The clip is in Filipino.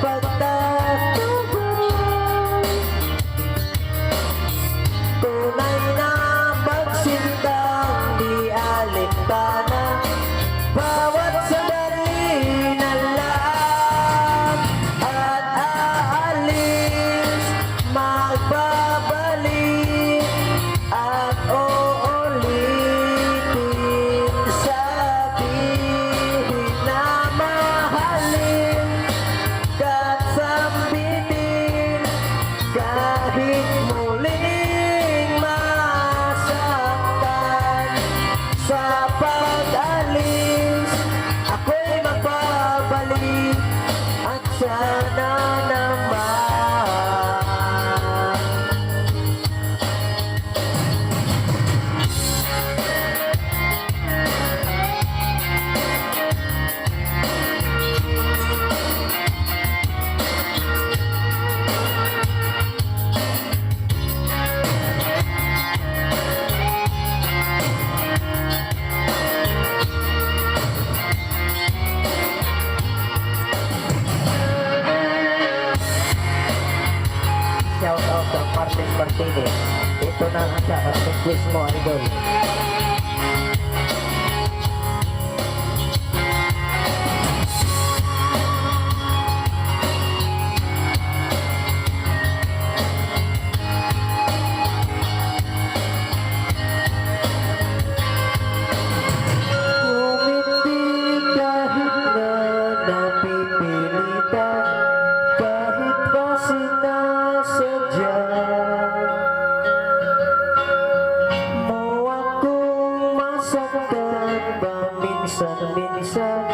pagtatubo. Tunay na pagsintang di alintana, bawat sandali na lang at aalis, magbabalik at uulitin, sabihin na mahalin, kasambitin, kahit muling masaktan. Sa pag-alis, ako'y magbabalik at sana naman. Shout out sa Martin Martinez. Ito na ang siya, kasi quiz mo, idol. Umitig kahit na napipilitan, kahit ba sinasadya mo akong masaktan paminsan-minsan.